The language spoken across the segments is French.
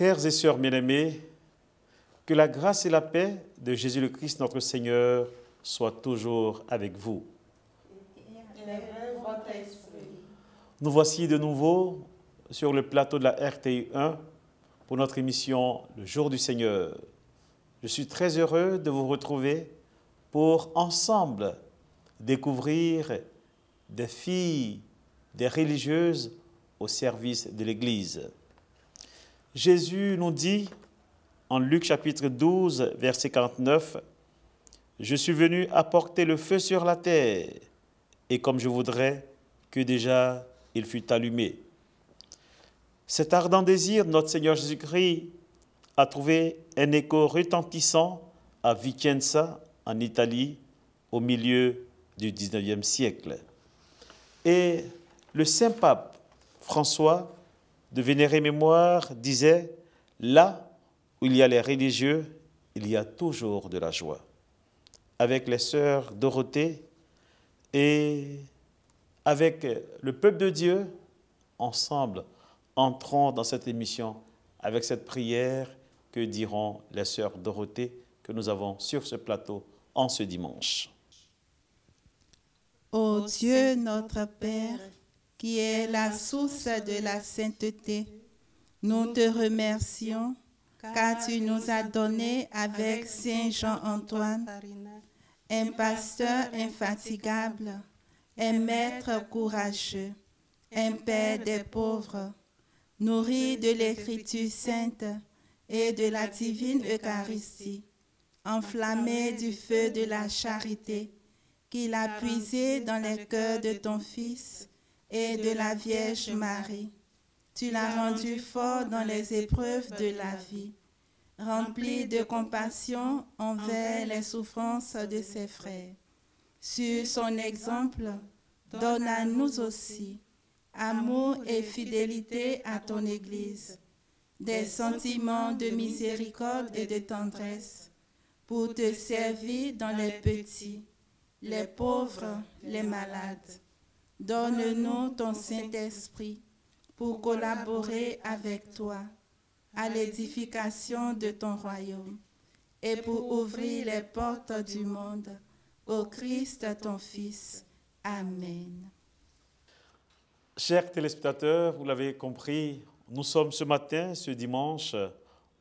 Frères et sœurs bien-aimés, que la grâce et la paix de Jésus le Christ, notre Seigneur, soient toujours avec vous. Nous voici de nouveau sur le plateau de la RTI 1 pour notre émission Le Jour du Seigneur. Je suis très heureux de vous retrouver pour ensemble découvrir des filles, des religieuses au service de l'Église. Jésus nous dit en Luc chapitre 12, verset 49, « Je suis venu apporter le feu sur la terre, et comme je voudrais que déjà il fût allumé. » Cet ardent désir de notre Seigneur Jésus-Christ a trouvé un écho retentissant à Vicenza, en Italie, au milieu du XIXe siècle. Et le Saint-Pape François de vénérée mémoire disait « Là où il y a les religieux, il y a toujours de la joie. » Avec les sœurs Dorothée et avec le peuple de Dieu, ensemble, entrons dans cette émission avec cette prière que diront les sœurs Dorothée que nous avons sur ce plateau en ce dimanche. Ô Dieu notre Père, qui est la source de la sainteté, nous te remercions car tu nous as donné avec Saint Jean-Antoine un pasteur infatigable, un maître courageux, un père des pauvres, nourri de l'Écriture sainte et de la divine Eucharistie, enflammé du feu de la charité qu'il a puisé dans les cœurs de ton Fils et de la Vierge Marie. Tu l'as rendu fort dans les épreuves de la vie, rempli de compassion envers les souffrances de ses frères. Sur son exemple, donne à nous aussi amour et fidélité à ton Église, des sentiments de miséricorde et de tendresse pour te servir dans les petits, les pauvres, les malades. Donne-nous ton Saint-Esprit pour collaborer avec toi à l'édification de ton royaume et pour ouvrir les portes du monde au Christ ton Fils. Amen. Chers téléspectateurs, vous l'avez compris, nous sommes ce matin, ce dimanche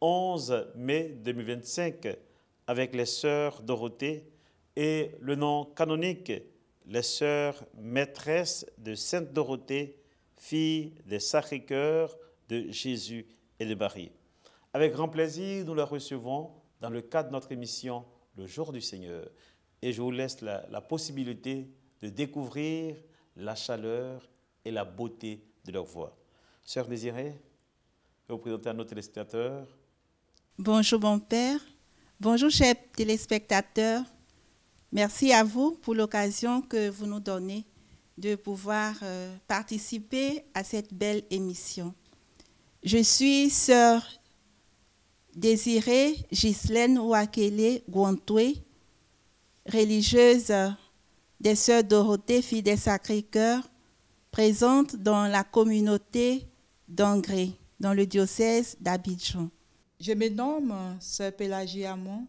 11 mai 2025, avec les sœurs Dorothée et le nom canonique, les sœurs maîtresses de Sainte Dorothée, fille des Sacré-Cœur de Jésus et de Marie. Avec grand plaisir, nous la recevons dans le cadre de notre émission Le Jour du Seigneur. Et je vous laisse la possibilité de découvrir la chaleur et la beauté de leur voix. Sœur Désirée, je vais vous présenter à nos téléspectateurs. Bonjour mon Père, bonjour chers téléspectateurs. Merci à vous pour l'occasion que vous nous donnez de pouvoir participer à cette belle émission. Je suis sœur Désirée Ghislaine Wakele Gwantwe, religieuse des sœurs Dorothée, fille des Sacré-Cœur, présente dans la communauté d'Angré, dans le diocèse d'Abidjan. Je me nomme sœur Pélagie Hamon.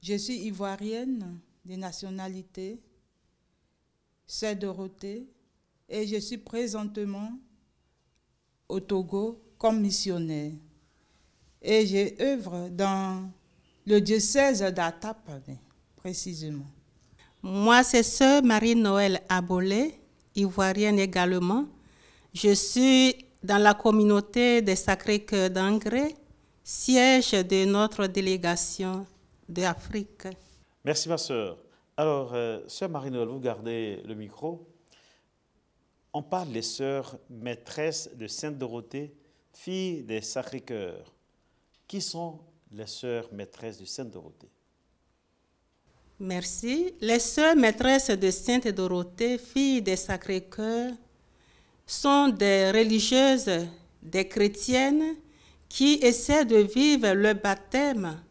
Je suis ivoirienne de nationalité, sœur Dorothée, et je suis présentement au Togo comme missionnaire. Et je œuvre dans le diocèse d'Atapane, précisément. Moi, c'est sœur Marie-Noël Abolé, ivoirienne également. Je suis dans la communauté des Sacré-Cœurs d'Angré, siège de notre délégation d'Afrique. Merci ma sœur. Alors, sœur Marie-Noël, vous gardez le micro. On parle des sœurs maîtresses de Sainte Dorothée, fille des Sacré-Cœurs. Qui sont les sœurs maîtresses de Sainte Dorothée? Merci. Les sœurs maîtresses de Sainte Dorothée, fille des Sacré-Cœurs, sont des religieuses, des chrétiennes qui essaient de vivre le baptême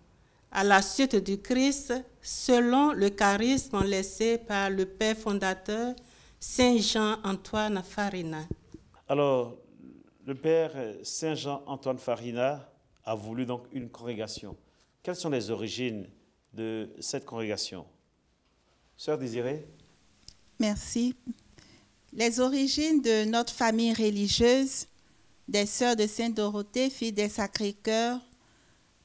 à la suite du Christ selon le charisme laissé par le Père fondateur Saint Jean-Antoine Farina. Alors, le père Saint Jean-Antoine Farina a voulu donc une congrégation. Quelles sont les origines de cette congrégation? Sœur Désirée? Merci. Les origines de notre famille religieuse, des Sœurs de Sainte-Dorothée, filles des Sacré-Cœur,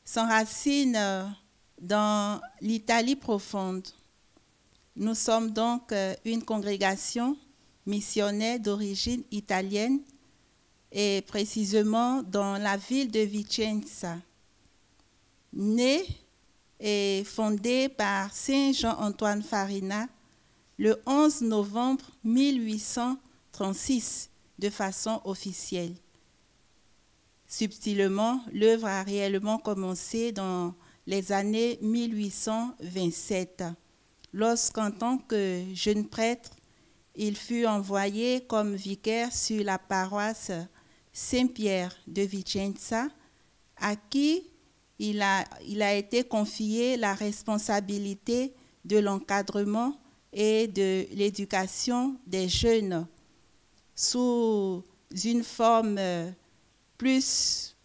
s'enracinent dans l'Italie profonde. Nous sommes donc une congrégation missionnaire d'origine italienne et précisément dans la ville de Vicenza, née et fondée par Saint Jean-Antoine Farina le 11 novembre 1836 de façon officielle. Subtilement, l'œuvre a réellement commencé dans les années 1827, lorsqu'en tant que jeune prêtre, il fut envoyé comme vicaire sur la paroisse Saint-Pierre de Vicenza, à qui il a été confié la responsabilité de l'encadrement et de l'éducation des jeunes sous une forme plus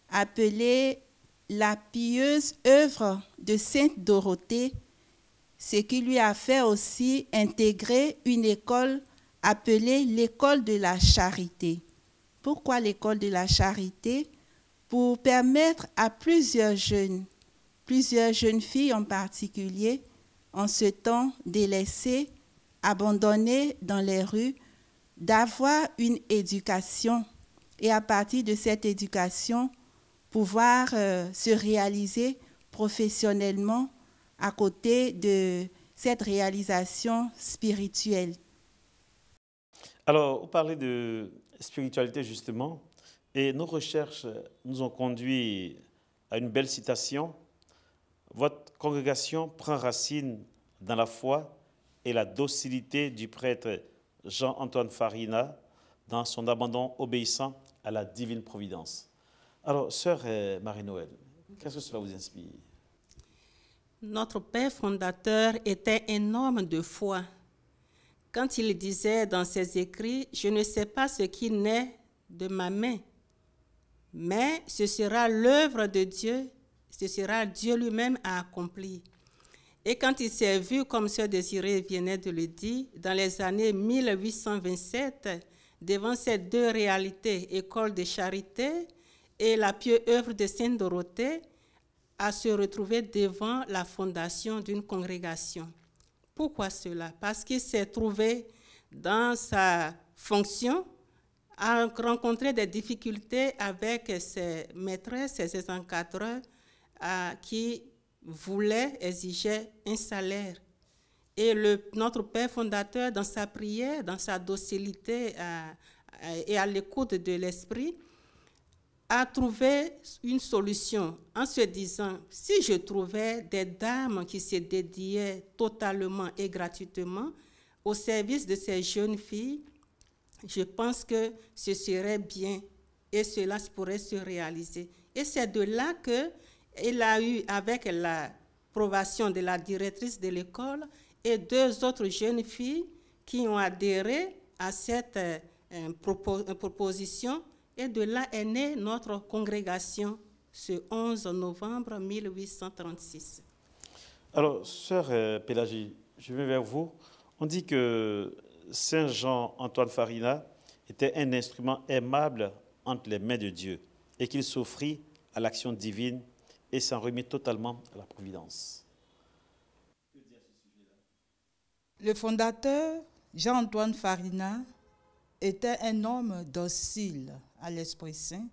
appelée la pieuse œuvre de Sainte Dorothée, ce qui lui a fait aussi intégrer une école appelée l'école de la charité. Pourquoi l'école de la charité? Pour permettre à plusieurs jeunes filles en particulier, en ce temps délaissées, abandonnées dans les rues, d'avoir une éducation et à partir de cette éducation, pouvoir se réaliser professionnellement à côté de cette réalisation spirituelle. Alors, vous parlez de spiritualité justement, et nos recherches nous ont conduit à une belle citation. Votre congrégation prend racine dans la foi et la docilité du prêtre Jean-Antoine Farina dans son abandon obéissant à la divine providence. Alors, sœur Marie-Noël, qu'est-ce que cela vous inspire? Notre père fondateur était un homme de foi. Quand il disait dans ses écrits, « Je ne sais pas ce qui naît de ma main, mais ce sera l'œuvre de Dieu, ce sera Dieu lui-même à accomplir. » Et quand il s'est vu, comme Sœur Désirée venait de le dire, dans les années 1827, devant ces deux réalités, école de charité et la pieuse œuvre de Sainte Dorothée, à se retrouver devant la fondation d'une congrégation. Pourquoi cela? Parce qu'il s'est trouvé dans sa fonction à rencontrer des difficultés avec ses maîtresses et ses encadreurs qui exigeaient un salaire. Et notre Père fondateur, dans sa prière, dans sa docilité et à l'écoute de l'Esprit, a trouvé une solution en se disant, si je trouvais des dames qui se dédiaient totalement et gratuitement au service de ces jeunes filles, je pense que ce serait bien et cela pourrait se réaliser. Et c'est de là qu'il a eu, avec l'approbation de la directrice de l'école et deux autres jeunes filles qui ont adhéré à cette proposition. Et de là est née notre congrégation ce 11 novembre 1836. Alors, sœur Pélagie, je vais vers vous. On dit que Saint Jean-Antoine Farina était un instrument aimable entre les mains de Dieu et qu'il s'offrit à l'action divine et s'en remit totalement à la providence. Le fondateur, Jean-Antoine Farina, était un homme docile à l'Esprit Saint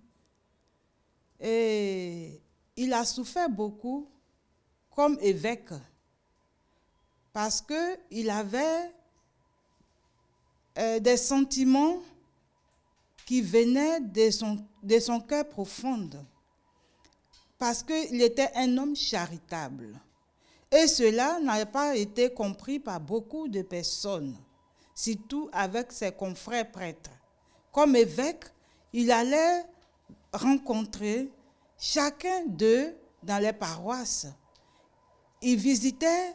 et il a souffert beaucoup comme évêque parce qu'il avait des sentiments qui venaient de son cœur profond parce qu'il était un homme charitable. Et cela n'a pas été compris par beaucoup de personnes, surtout avec ses confrères prêtres. Comme évêque, il allait rencontrer chacun d'eux dans les paroisses. Il visitait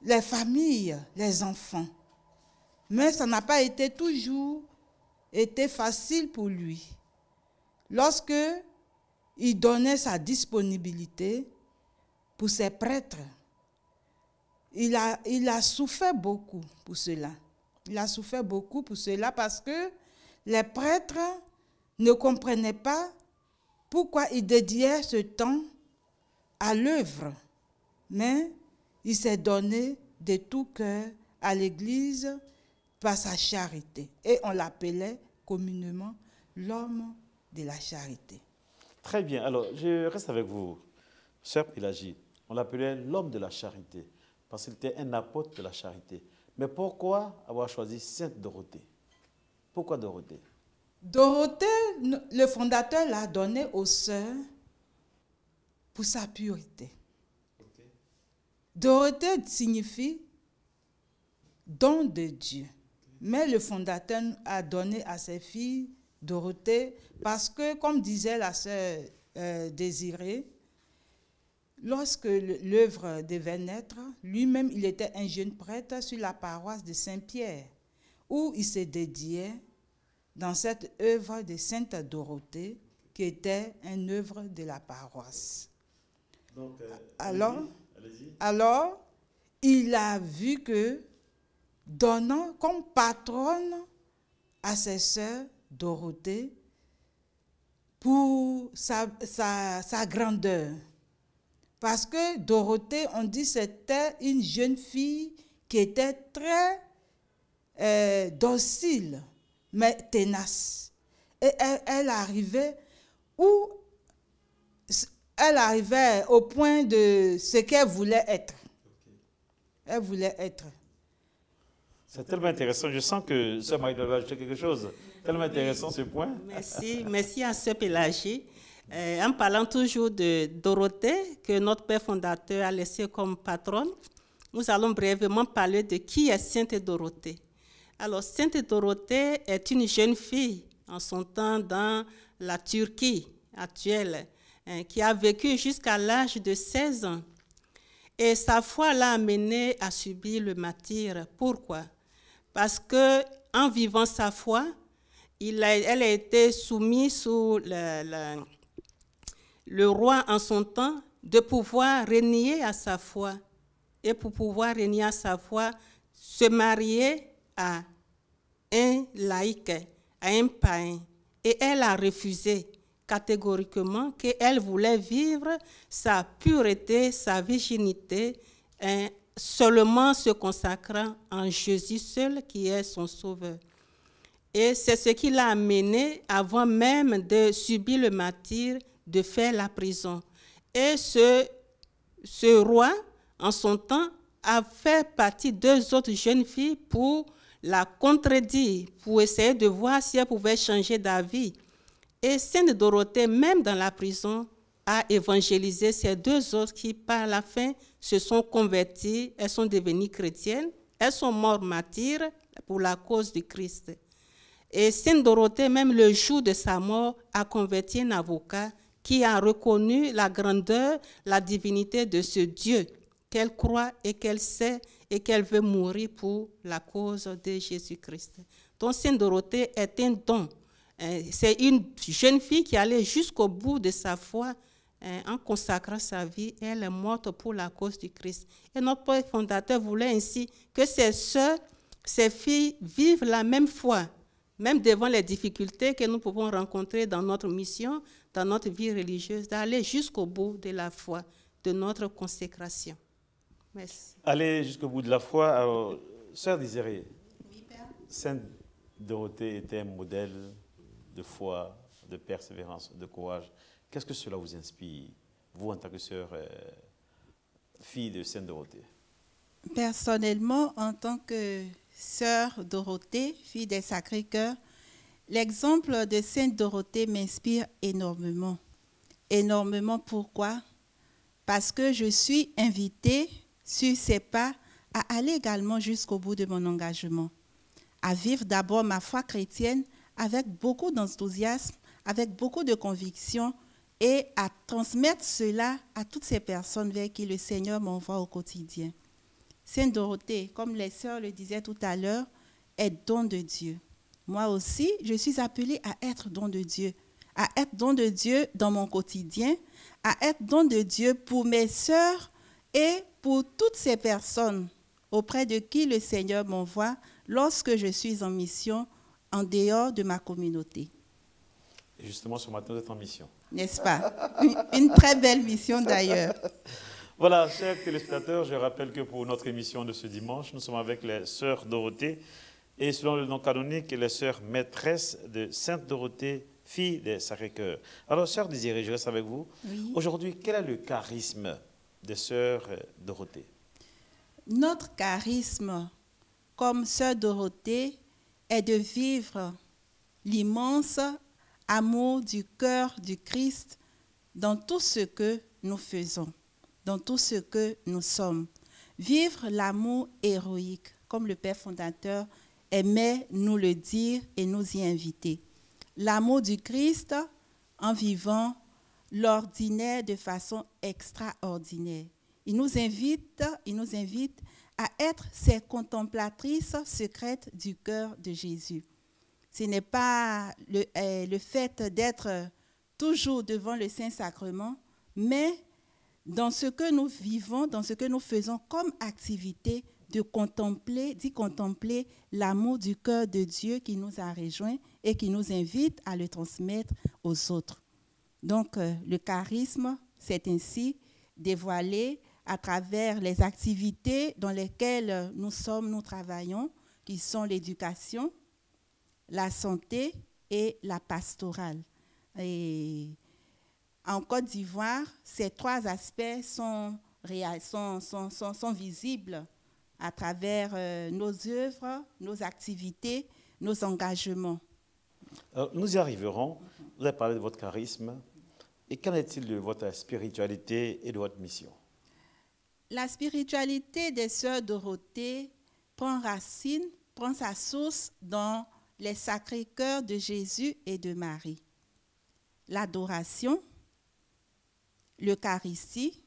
les familles, les enfants. Mais ça n'a pas été toujours facile pour lui. lorsque il donnait sa disponibilité pour ses prêtres, il a souffert beaucoup pour cela. Il a souffert beaucoup pour cela parce que les prêtres ne comprenaient pas pourquoi il dédiait ce temps à l'œuvre. Mais il s'est donné de tout cœur à l'Église par sa charité. Et on l'appelait communément l'homme de la charité. Très bien. Alors, je reste avec vous, sœur Pélagie. On l'appelait l'homme de la charité parce qu'il était un apôtre de la charité. Mais pourquoi avoir choisi Sainte Dorothée? Pourquoi Dorothée? Dorothée, le fondateur l'a donné aux sœurs pour sa pureté. Okay. Dorothée signifie don de Dieu. Mais le fondateur a donné à ses filles Dorothée parce que, comme disait la sœur Désirée, lorsque l'œuvre devait naître, lui-même, il était un jeune prêtre sur la paroisse de Saint-Pierre, où il se dédiait dans cette œuvre de Sainte Dorothée, qui était une œuvre de la paroisse. Donc, alors, il a vu que, donnant comme patronne à ses sœurs Dorothée pour sa grandeur. Parce que Dorothée, on dit, c'était une jeune fille qui était très docile, mais tenace. Et elle arrivait au point de ce qu'elle voulait être. Elle voulait être. C'est tellement intéressant. Je sens que Sœur Marie doit ajouter quelque chose. Tellement intéressant ce point. Merci à Sœur Pélagie. En parlant toujours de Dorothée, que notre Père fondateur a laissé comme patronne, nous allons brièvement parler de qui est Sainte Dorothée. Alors, Sainte Dorothée est une jeune fille en son temps dans la Turquie actuelle, qui a vécu jusqu'à l'âge de 16 ans. Et sa foi l'a amenée à subir le martyre. Pourquoi? Parce qu'en vivant sa foi, elle a été soumise sous le roi en son temps de pouvoir renier à sa foi. Et pour pouvoir renier à sa foi, se marier à un laïc, à un païen. Et elle a refusé catégoriquement qu'elle voulait vivre sa pureté, sa virginité, seulement se consacrant en Jésus seul qui est son sauveur. Et c'est ce qui l'a amené, avant même de subir le martyre, de faire la prison. Et ce roi, en son temps, a fait partie de 2 autres jeunes filles pour la contredire, pour essayer de voir si elle pouvait changer d'avis. Et Sainte Dorothée, même dans la prison, a évangélisé ces 2 autres qui, par la fin, se sont converties, elles sont devenues chrétiennes, elles sont mortes martyres pour la cause du Christ. Et Sainte Dorothée, même le jour de sa mort, a converti un avocat qui a reconnu la grandeur, la divinité de ce Dieu qu'elle croit et qu'elle sait et qu'elle veut mourir pour la cause de Jésus-Christ. Donc Sainte Dorothée est un don. C'est une jeune fille qui allait jusqu'au bout de sa foi en consacrant sa vie. Elle est morte pour la cause du Christ. Et notre Père fondateur voulait ainsi que ses sœurs, ses filles vivent la même foi, même devant les difficultés que nous pouvons rencontrer dans notre mission, dans notre vie religieuse, d'aller jusqu'au bout de la foi, de notre consécration. Merci. Aller jusqu'au bout de la foi. Alors, Sœur Désirée, oui, Sainte Dorothée était un modèle de foi, de persévérance, de courage. Qu'est-ce que cela vous inspire, vous en tant que sœur, fille de Sainte Dorothée? Personnellement, en tant que sœur Dorothée, fille des Sacré-Cœur, l'exemple de Sainte Dorothée m'inspire énormément. Énormément, pourquoi? Parce que je suis invitée sur ses pas à aller également jusqu'au bout de mon engagement, à vivre d'abord ma foi chrétienne avec beaucoup d'enthousiasme, avec beaucoup de conviction et à transmettre cela à toutes ces personnes vers qui le Seigneur m'envoie au quotidien. Sainte Dorothée, comme les sœurs le disaient tout à l'heure, est don de Dieu. Moi aussi, je suis appelée à être don de Dieu, à être don de Dieu dans mon quotidien, à être don de Dieu pour mes sœurs et pour toutes ces personnes auprès de qui le Seigneur m'envoie lorsque je suis en mission en dehors de ma communauté. Et justement, ce matin, vous êtes en mission. N'est-ce pas? Une très belle mission d'ailleurs. Voilà, chers téléspectateurs, je rappelle que pour notre émission de ce dimanche, nous sommes avec les sœurs Dorothée et selon le nom canonique, les sœurs maîtresses de Sainte Dorothée, fille des Sacré-Cœur. Alors, sœur Désirée, je reste avec vous. Oui. Aujourd'hui, quel est le charisme des sœurs Dorothée? Notre charisme, comme sœur Dorothée, est de vivre l'immense amour du cœur du Christ dans tout ce que nous faisons, dans tout ce que nous sommes. Vivre l'amour héroïque, comme le Père fondateur aimait nous le dire et nous y inviter. L'amour du Christ en vivant l'ordinaire de façon extraordinaire. Il nous invite à être ces contemplatrices secrètes du cœur de Jésus. Ce n'est pas le fait d'être toujours devant le Saint-Sacrement, mais dans ce que nous vivons, dans ce que nous faisons comme activité, d'y contempler l'amour du cœur de Dieu qui nous a rejoints et qui nous invite à le transmettre aux autres. Donc, le charisme, c'est ainsi dévoilé à travers les activités dans lesquelles nous travaillons, qui sont l'éducation, la santé et la pastorale. Et en Côte d'Ivoire, ces trois aspects sont visibles à travers nos œuvres, nos activités, nos engagements. Alors, nous y arriverons. Vous avez parlé de votre charisme. Et qu'en est-il de votre spiritualité et de votre mission? La spiritualité des sœurs Dorothée prend sa source dans les sacrés cœurs de Jésus et de Marie. L'adoration, l'Eucharistie,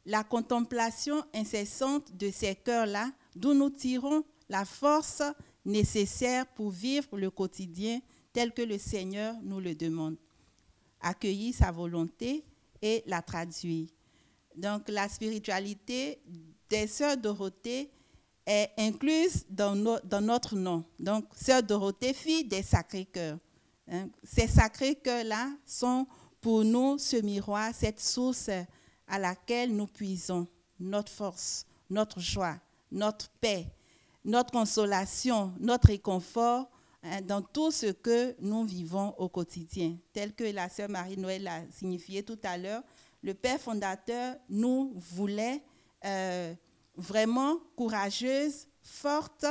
la contemplation incessante de ces cœurs-là, d'où nous tirons la force nécessaire pour vivre le quotidien tel que le Seigneur nous le demande. Accueillir sa volonté et la traduire. Donc, la spiritualité des sœurs Dorothée est incluse dans notre nom. Donc, sœur Dorothée, fille des Sacré-Cœurs. Ces Sacré-Cœurs-là sont pour nous ce miroir, cette source à laquelle nous puisons notre force, notre joie, notre paix, notre consolation, notre réconfort dans tout ce que nous vivons au quotidien. Tel que la sœur Marie-Noël l'a signifié tout à l'heure, le Père fondateur nous voulait vraiment courageuse, forte,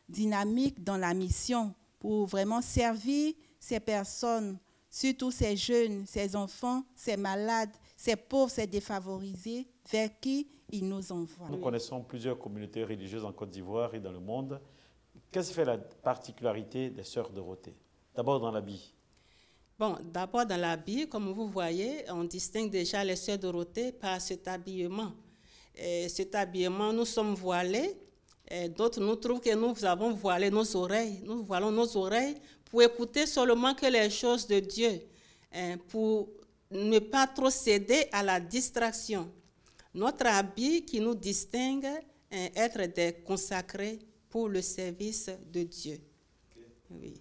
dynamique dans la mission pour vraiment servir ces personnes, surtout ces jeunes, ces enfants, ces malades, ces pauvres, ces défavorisés, vers qui il nous envoie. Nous connaissons plusieurs communautés religieuses en Côte d'Ivoire et dans le monde. Qu'est-ce qui fait la particularité des sœurs Dorothée? D'abord dans l'habit. Bon, d'abord dans l'habit, comme vous voyez, on distingue déjà les sœurs Dorothée par cet habillement. Cet habillement, nous sommes voilés. D'autres nous trouvent que nous avons voilé nos oreilles. Nous voilons nos oreilles pour écouter seulement que les choses de Dieu, pour ne pas trop céder à la distraction. Notre habit qui nous distingue est être des consacrés pour le service de Dieu. Oui.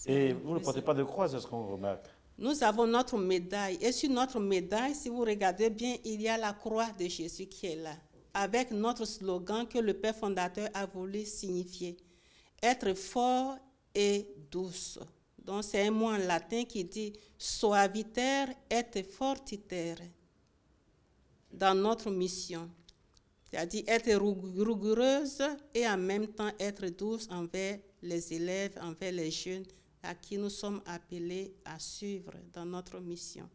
Et vous ne portez pas de croix, c'est ce qu'on remarque. Nous avons notre médaille. Et sur notre médaille, si vous regardez bien, il y a la croix de Jésus qui est là, avec notre slogan que le Père fondateur a voulu signifier. Être fort et douce. Donc c'est un mot en latin qui dit « suaviter et fortiter » dans notre mission. C'est-à-dire être rigoureuse et en même temps être douce envers les élèves, envers les jeunes à qui nous sommes appelés à suivre dans notre mission.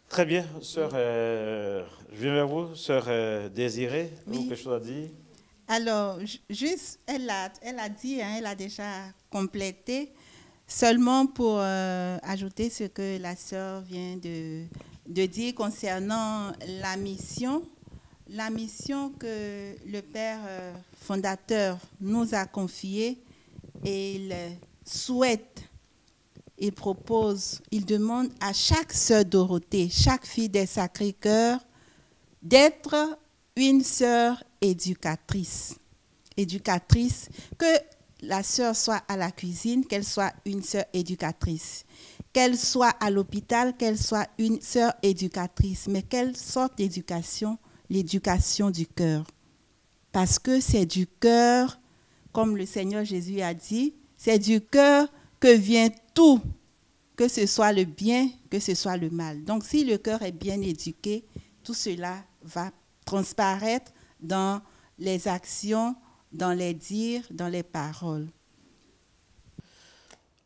Très bien, sœur, je viens vers vous, sœur Désirée, vous avez quelque chose à dire? Alors, juste, elle a dit, elle a déjà complété, seulement pour ajouter ce que la sœur vient de dire concernant la mission que le Père fondateur nous a confiée, et il il demande à chaque sœur Dorothée, chaque fille des Sacré-Cœur, d'être une sœur éducatrice. Éducatrice, que la sœur soit à la cuisine, qu'elle soit une sœur éducatrice. Qu'elle soit à l'hôpital, qu'elle soit une sœur éducatrice. Mais quelle sorte d'éducation? L'éducation du cœur. Parce que c'est du cœur, comme le Seigneur Jésus a dit, c'est du cœur que vient tout, que ce soit le bien, que ce soit le mal. Donc si le cœur est bien éduqué, tout cela va transparaître dans les actions, dans les dires, dans les paroles.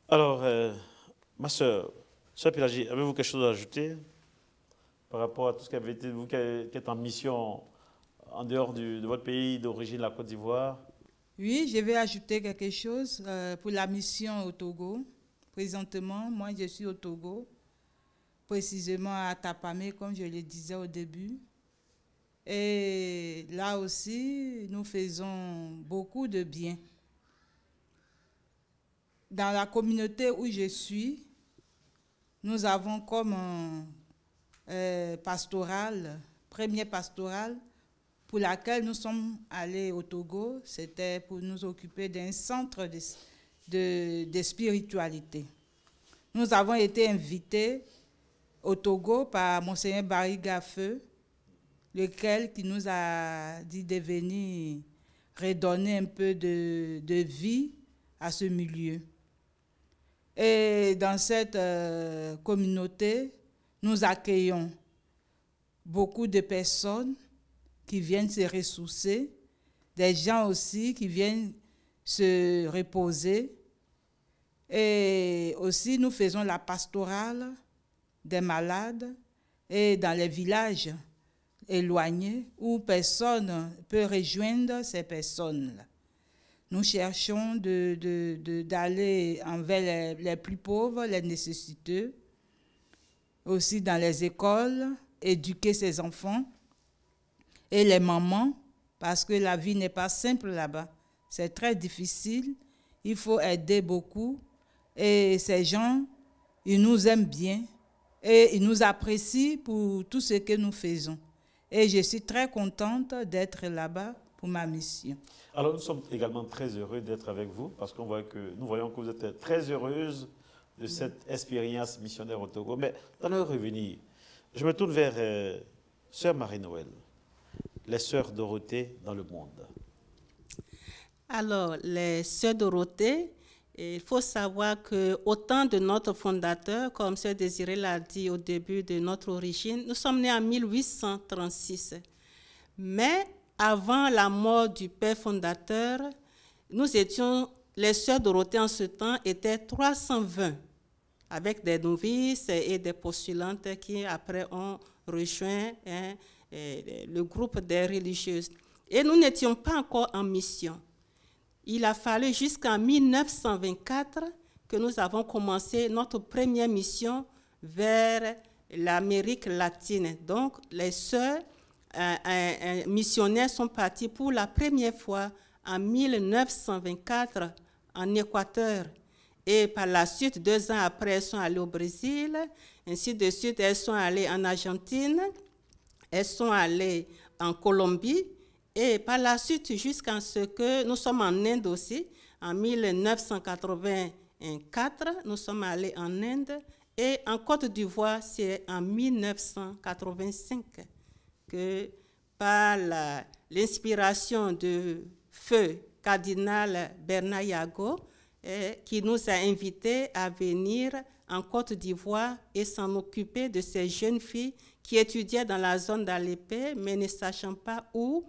Alors, ma soeur Pélagie, avez-vous quelque chose à ajouter par rapport à tout ce qui avait été, vous qui êtes en mission en dehors de votre pays d'origine, la Côte d'Ivoire? Oui, je vais ajouter quelque chose pour la mission au Togo. Présentement, moi, je suis au Togo, précisément à Tapamé, comme je le disais au début. Et là aussi, nous faisons beaucoup de bien. Dans la communauté où je suis, nous avons comme pastoral, première pastorale, pour laquelle nous sommes allés au Togo. C'était pour nous occuper d'un centre de spiritualité. Nous avons été invités au Togo par Monseigneur Bariga Feu, lequel qui nous a dit de venir redonner un peu de vie à ce milieu. Et dans cette communauté, nous accueillons beaucoup de personnes qui viennent se ressourcer, des gens aussi qui viennent se reposer. Et aussi, nous faisons la pastorale des malades et dans les villages éloignés où personne ne peut rejoindre ces personnes-là. Nous cherchons d'aller envers les plus pauvres, les nécessiteux, aussi dans les écoles, éduquer ces enfants et les mamans, parce que la vie n'est pas simple là-bas. C'est très difficile, il faut aider beaucoup. Et ces gens, ils nous aiment bien et ils nous apprécient pour tout ce que nous faisons. Et je suis très contente d'être là-bas pour ma mission. Alors nous sommes également très heureux d'être avec vous parce nous voyons que vous êtes très heureuse de cette expérience missionnaire au Togo. Mais dans le revenir, je me tourne vers Sœur Marie-Noël, les Sœurs Dorothée dans le monde. Alors, les Sœurs Dorothée, il faut savoir qu'au temps de notre fondateur, comme Sœur Désirée l'a dit au début de notre origine, nous sommes nés en 1836. Mais avant la mort du père fondateur, les Sœurs Dorothée en ce temps étaient 320, avec des novices et des postulantes qui après ont rejoint le groupe des religieuses. Et nous n'étions pas encore en mission. Il a fallu jusqu'en 1924 que nous avons commencé notre première mission vers l'Amérique latine. Donc, les sœurs missionnaires sont partis pour la première fois en 1924 en Équateur. Et par la suite, 2 ans après, elles sont allées au Brésil. Ainsi de suite, elles sont allées en Argentine. Elles sont allées en Colombie. Et par la suite, jusqu'à ce que nous sommes en Inde aussi. En 1984, nous sommes allés en Inde. Et en Côte d'Ivoire, c'est en 1985 que, par l'inspiration de feu cardinal Bernard Yago, qui nous a invités à venir en Côte d'Ivoire et s'en occuper de ces jeunes filles qui étudiaient dans la zone d'Alépé, mais ne sachant pas où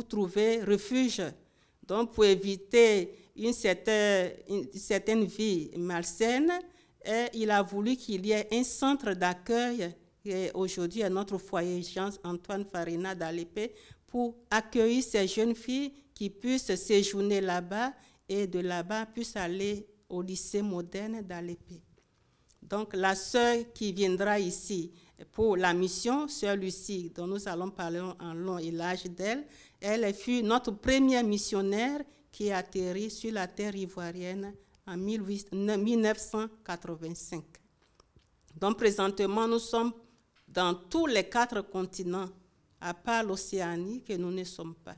trouver refuge. Donc, pour éviter une certaine vie malsaine, il a voulu qu'il y ait un centre d'accueil, qui aujourd'hui est notre foyer Jean Antoine Farina d'Alépé, pour accueillir ces jeunes filles qui puissent séjourner là-bas et de là-bas puissent aller au lycée moderne d'Alépé. Donc, la sœur qui viendra ici pour la mission, Sœur Lucie, dont nous allons parler en long et large d'elle, elle fut notre première missionnaire qui atterrit sur la terre ivoirienne en 1985. Donc présentement, nous sommes dans tous les 4 continents, à part l'Océanie, que nous ne sommes pas.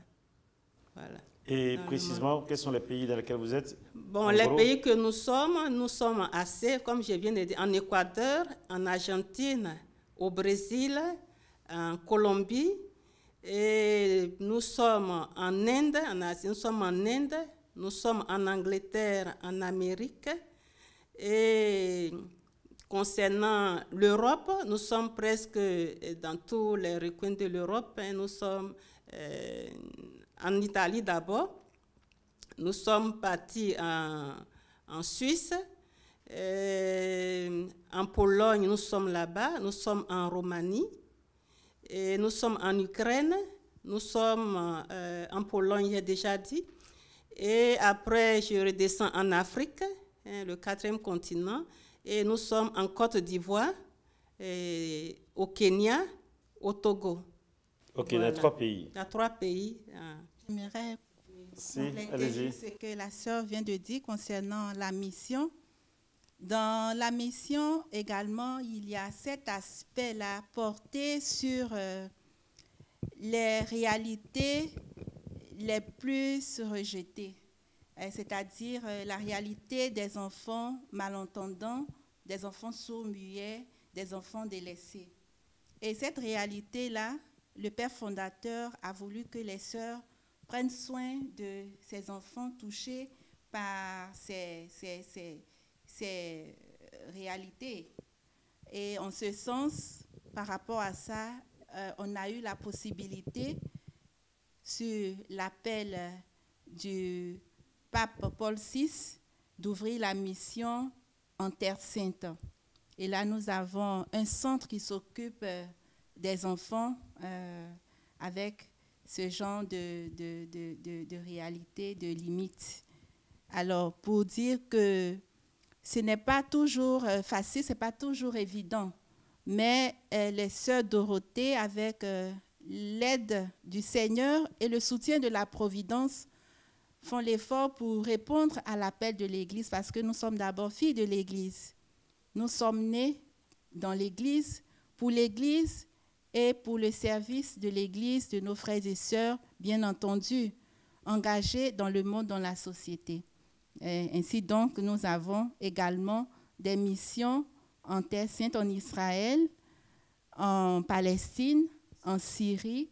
Voilà. Et précisément, quels sont les pays dans lesquels vous êtes? Bon, les pays que nous sommes assez, comme je viens de dire, en Équateur, en Argentine, au Brésil, en Colombie, et nous sommes en Inde, en Asie, nous sommes en Inde, nous sommes en Angleterre, en Amérique, et concernant l'Europe, nous sommes presque dans tous les recoins de l'Europe. Nous sommes en Italie d'abord. Nous sommes partis en Suisse. En Pologne, nous sommes là-bas. Nous sommes en Roumanie. Et nous sommes en Ukraine. Nous sommes en Pologne, j'ai déjà dit. Et après, je redescends en Afrique, le 4e continent. Et nous sommes en Côte d'Ivoire, au Kenya, au Togo. Ok, voilà. Dans 3 pays. Dans 3 pays. J'aimerais compléter ce que la sœur vient de dire concernant la mission. Dans la mission également, il y a cet aspect-là porté sur les réalités les plus rejetées. C'est-à-dire la réalité des enfants malentendants, des enfants sourds-muets, des enfants délaissés. Et cette réalité-là, le Père fondateur a voulu que les sœurs prennent soin de ces enfants touchés par ces réalités. Et en ce sens, par rapport à ça, on a eu la possibilité, sur l'appel du Pape Paul VI, d'ouvrir la mission en Terre Sainte. Et là, nous avons un centre qui s'occupe des enfants avec ce genre de réalité, de limites. Alors, pour dire que ce n'est pas toujours facile, ce n'est pas toujours évident, mais les sœurs Dorothée, avec l'aide du Seigneur et le soutien de la Providence, font l'effort pour répondre à l'appel de l'Église, parce que nous sommes d'abord filles de l'Église. Nous sommes nés dans l'Église, pour l'Église et pour le service de l'Église, de nos frères et sœurs, bien entendu, engagés dans le monde, dans la société. Et ainsi donc, nous avons également des missions en Terre Sainte, en Israël, en Palestine, en Syrie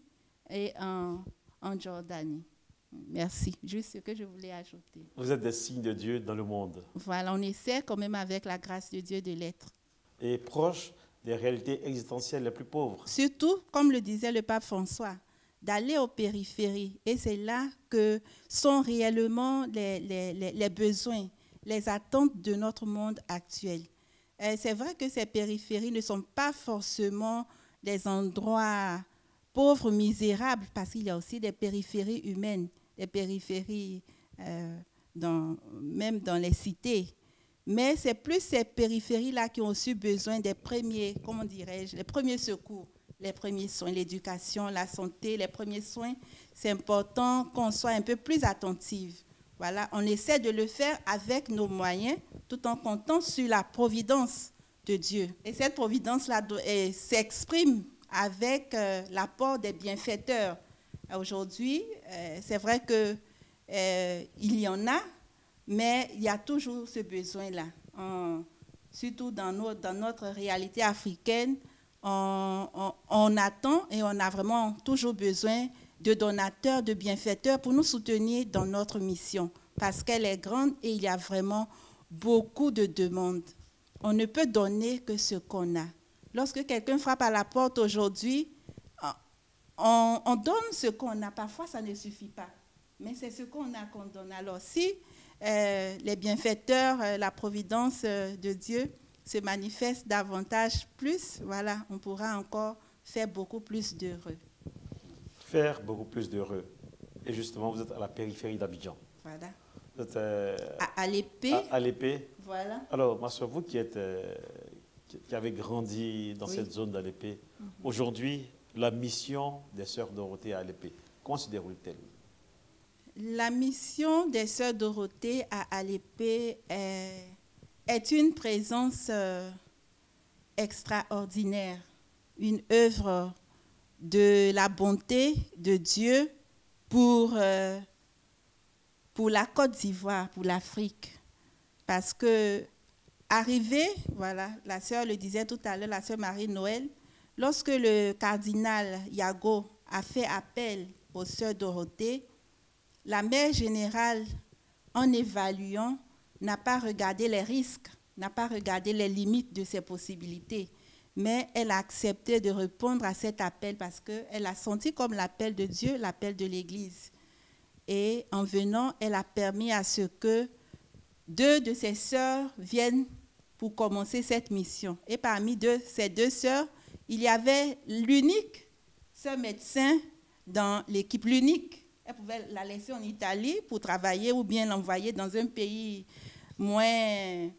et en Jordanie. Merci. Juste ce que je voulais ajouter. Vous êtes des signes de Dieu dans le monde. Voilà, on essaie quand même avec la grâce de Dieu de l'être. Et proche des réalités existentielles les plus pauvres. Surtout, comme le disait le pape François, d'aller aux périphéries. Et c'est là que sont réellement les besoins, les attentes de notre monde actuel. C'est vrai que ces périphéries ne sont pas forcément des endroits pauvres, misérables, parce qu'il y a aussi des périphéries humaines, des périphéries même dans les cités. Mais c'est plus ces périphéries-là qui ont aussi besoin des premiers, comment dirais-je, les premiers secours, les premiers soins, l'éducation, la santé, les premiers soins. C'est important qu'on soit un peu plus attentive. Voilà, on essaie de le faire avec nos moyens, tout en comptant sur la providence de Dieu. Et cette providence-là s'exprime avec l'apport des bienfaiteurs. Aujourd'hui, c'est vrai que il y en a, mais il y a toujours ce besoin-là. Surtout dans notre réalité africaine, on attend et on a vraiment toujours besoin de donateurs, de bienfaiteurs pour nous soutenir dans notre mission, parce qu'elle est grande et il y a vraiment beaucoup de demandes. On ne peut donner que ce qu'on a. Lorsque quelqu'un frappe à la porte aujourd'hui, on donne ce qu'on a. Parfois, ça ne suffit pas, mais c'est ce qu'on a qu'on donne. Alors, si les bienfaiteurs, la providence de Dieu se manifeste davantage plus, voilà, on pourra encore faire beaucoup plus d'heureux. Faire beaucoup plus d'heureux. Et justement, vous êtes à la périphérie d'Abidjan. Voilà. Vous êtes à l'épée. À l'épée. Voilà. Alors, ma soeur, vous qui avez grandi dans cette zone d'Alépé, aujourd'hui, la mission des sœurs Dorothée à Alépé, comment se déroule-t-elle? La mission des Sœurs Dorothée à Alépé est une présence extraordinaire, une œuvre de la bonté de Dieu pour la Côte d'Ivoire, pour l'Afrique. Parce que, arrivé, voilà, la sœur le disait tout à l'heure, la sœur Marie-Noël, lorsque le cardinal Yago a fait appel aux Sœurs Dorothée, la mère générale, en évaluant, n'a pas regardé les risques, n'a pas regardé les limites de ses possibilités, mais elle a accepté de répondre à cet appel parce qu'elle a senti comme l'appel de Dieu, l'appel de l'Église. Et en venant, elle a permis à ce que 2 de ses sœurs viennent pour commencer cette mission. Et parmi ces 2 sœurs, il y avait l'unique sœur médecin dans l'équipe, l'unique. Elle pouvait la laisser en Italie pour travailler ou bien l'envoyer dans un pays moins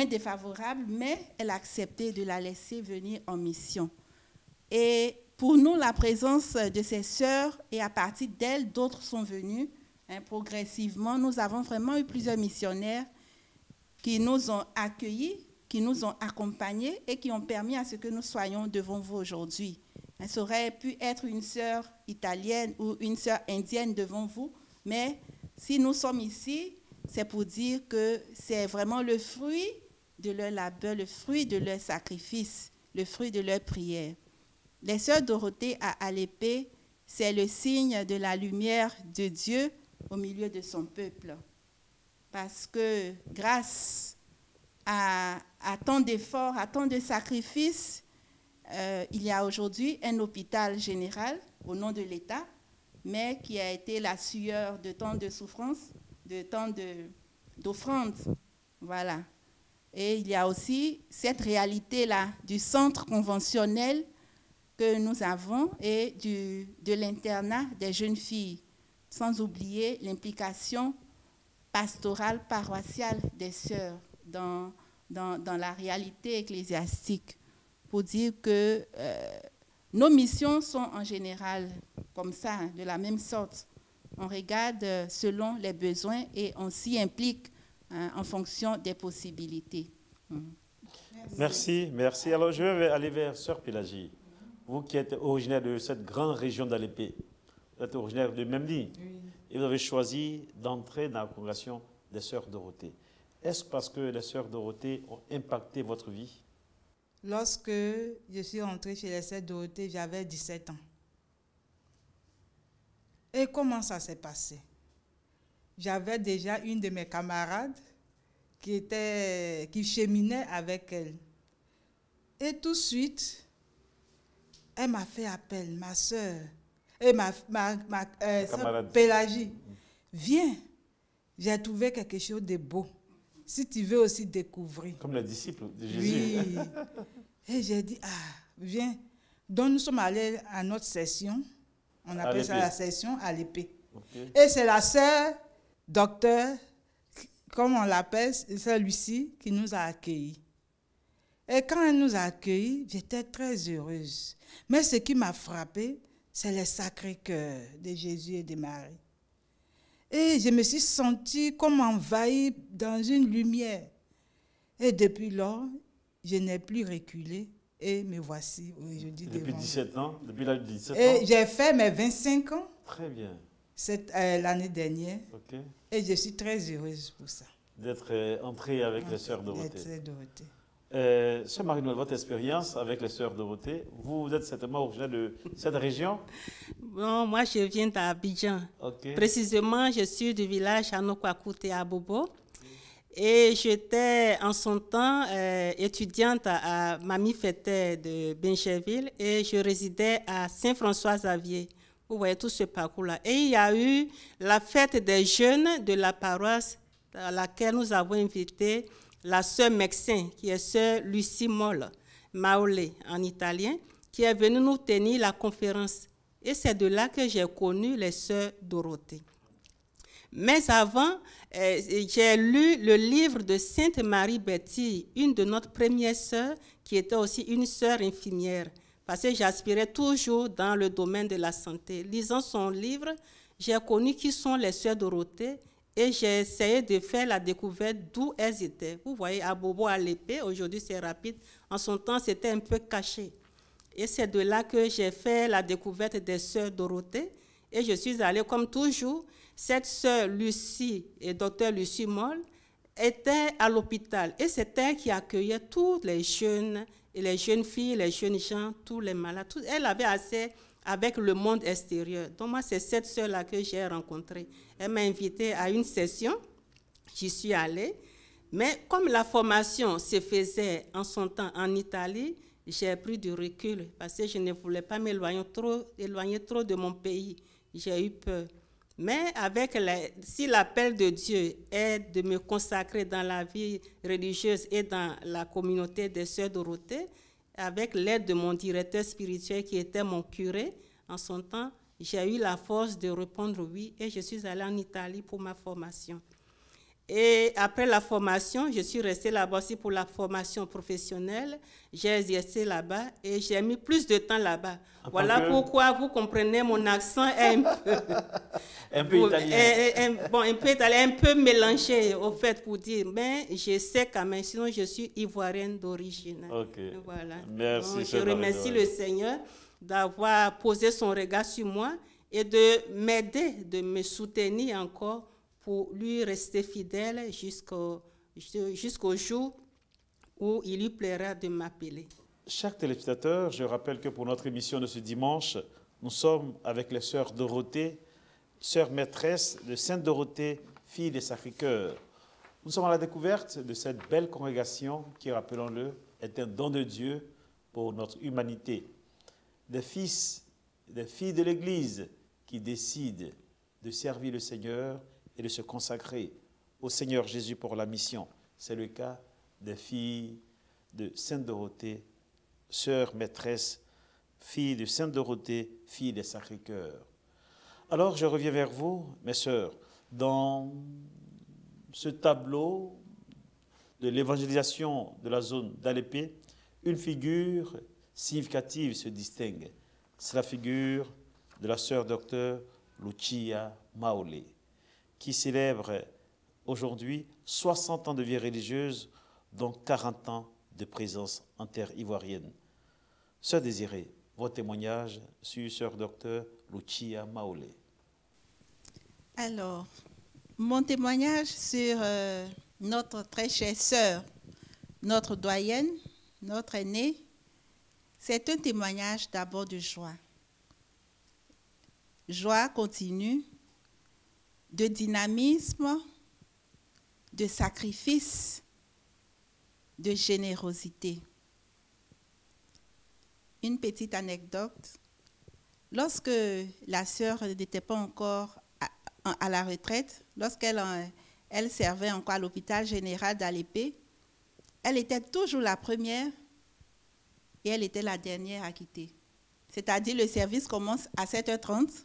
défavorable, mais elle a accepté de la laisser venir en mission. Et pour nous, la présence de ces sœurs, et à partir d'elles, d'autres sont venus, progressivement, nous avons vraiment eu plusieurs missionnaires qui nous ont accueillis, qui nous ont accompagnés et qui ont permis à ce que nous soyons devant vous aujourd'hui. Ça aurait pu être une sœur italienne ou une sœur indienne devant vous, mais si nous sommes ici, c'est pour dire que c'est vraiment le fruit de leur labeur, le fruit de leur sacrifice, le fruit de leur prière. Les Sœurs Dorothée à Alépé, c'est le signe de la lumière de Dieu au milieu de son peuple. Parce que grâce à tant d'efforts, à tant de sacrifices, il y a aujourd'hui un hôpital général au nom de l'État, mais qui a été la sueur de tant de souffrances, de tant d'offrandes. Voilà. Et il y a aussi cette réalité-là du centre conventionnel que nous avons et de l'internat des jeunes filles, sans oublier l'implication pastorale, paroissiale des sœurs dans la réalité ecclésiastique, pour dire que nos missions sont en général comme ça, de la même sorte. On regarde selon les besoins et on s'y implique en fonction des possibilités. Merci, merci. Alors, je vais aller vers Sœur Pélagie. Vous qui êtes originaire de cette grande région d'Alépé, vous êtes originaire de Memdi, oui. Et vous avez choisi d'entrer dans la congrégation des Sœurs Dorothée. Est-ce parce que les Sœurs Dorothée ont impacté votre vie? Lorsque je suis entrée chez les Sœurs Dorothée, j'avais 17 ans. Et comment ça s'est passé? J'avais déjà une de mes camarades qui cheminait avec elle. Et tout de suite, elle m'a fait appel, ma soeur, et ma soeur Pélagie, viens, j'ai trouvé quelque chose de beau. Si tu veux aussi découvrir. Comme les disciples de Jésus. Oui. Et j'ai dit, viens. Donc nous sommes allés à notre session. On appelle ça la session à l'épée. Okay. Et c'est la sœur, docteur, comme on l'appelle, sœur Lucie, qui nous a accueillis. Et quand elle nous a accueillis, j'étais très heureuse. Mais ce qui m'a frappée, c'est le Sacré-Cœur de Jésus et de Marie. Et je me suis sentie comme envahie dans une lumière. Et depuis lors, je n'ai plus reculé. Et me voici aujourd'hui devant. Depuis 17 ans, depuis l'âge de 17 ans. Et j'ai fait mes 25 ans. Très bien. L'année dernière. Okay. Et je suis très heureuse pour ça. D'être entrée avec les Sœurs Dorothée. Sœur Marie-Noël, votre expérience avec les Sœurs Dorothée, vous êtes certainement originaire de cette région? Bon, moi, je viens d'Abidjan. Okay. Précisément, je suis du village Anokwakoute à Bobo. Et j'étais en son temps étudiante à Mamie Fété de Bincheville et je résidais à Saint-François-Xavier. Vous voyez tout ce parcours-là. Et il y a eu la fête des jeunes de la paroisse à laquelle nous avons invité la sœur Mexin, qui est sœur Lucie Molle, Maole en italien, qui est venue nous tenir la conférence. Et c'est de là que j'ai connu les Sœurs Dorothée. Mais avant, j'ai lu le livre de Sainte Marie Betty, une de notre première sœur, qui était aussi une sœur infirmière, parce que j'aspirais toujours dans le domaine de la santé. Lisant son livre, j'ai connu qui sont les sœurs Dorothée et j'ai essayé de faire la découverte d'où elles étaient. Vous voyez, à Bobo, à l'épée, aujourd'hui c'est rapide. En son temps, c'était un peu caché. Et c'est de là que j'ai fait la découverte des sœurs Dorothée. Et je suis allée, comme toujours, cette sœur Lucie et docteur Lucie Moll étaient à l'hôpital. Et c'est elle qui accueillait tous les jeunes, et les jeunes filles, les jeunes gens, tous les malades. Elle avait assez avec le monde extérieur. Donc moi, c'est cette sœur-là que j'ai rencontrée. Elle m'a invitée à une session. J'y suis allée. Mais comme la formation se faisait en son temps en Italie, j'ai pris du recul parce que je ne voulais pas m'éloigner trop de mon pays. J'ai eu peur. Mais si l'appel de Dieu est de me consacrer dans la vie religieuse et dans la communauté des sœurs Dorothée, avec l'aide de mon directeur spirituel qui était mon curé en son temps, j'ai eu la force de répondre oui et je suis allée en Italie pour ma formation. Et après la formation, je suis restée là-bas aussi pour la formation professionnelle. J'ai exercé là-bas et j'ai mis plus de temps là-bas. Voilà pourquoi vous comprenez mon accent est un peu italien. Un peu italien, un peu mélangé au fait pour dire, mais je sais quand même, sinon je suis ivoirienne d'origine. Ok. Voilà. Merci. Donc, je remercie le Seigneur d'avoir posé son regard sur moi et de m'aider, de me soutenir encore pour lui rester fidèle jusqu'au jour où il lui plaira de m'appeler. Chers téléspectateurs, je rappelle que pour notre émission de ce dimanche, nous sommes avec les sœurs Dorothée, sœurs maîtresses de Sainte Dorothée, fille des Sacré-Cœur. Nous sommes à la découverte de cette belle congrégation qui, rappelons-le, est un don de Dieu pour notre humanité. Des fils, des filles de l'Église qui décident de servir le Seigneur et de se consacrer au Seigneur Jésus pour la mission. C'est le cas des filles de Sainte Dorothée, sœurs maîtresses, filles de Sainte Dorothée, filles des Sacré-Cœur. Alors je reviens vers vous, mes sœurs, dans ce tableau de l'évangélisation de la zone d'Alépé, une figure significative se distingue. C'est la figure de la sœur docteur Lucia Maole, qui célèbre aujourd'hui 60 ans de vie religieuse, dont 40 ans de présence en terre ivoirienne. Sœur Désirée, votre témoignage sur sœur docteur Lucia Maole. Alors, mon témoignage sur notre très chère sœur, notre doyenne, notre aînée, c'est un témoignage d'abord de joie. Joie continue, de dynamisme, de sacrifice, de générosité. Une petite anecdote. Lorsque la sœur n'était pas encore à la retraite, lorsqu'elle elle servait encore à l'hôpital général d'Alépé, elle était toujours la première et elle était la dernière à quitter. C'est-à-dire le service commence à 7h30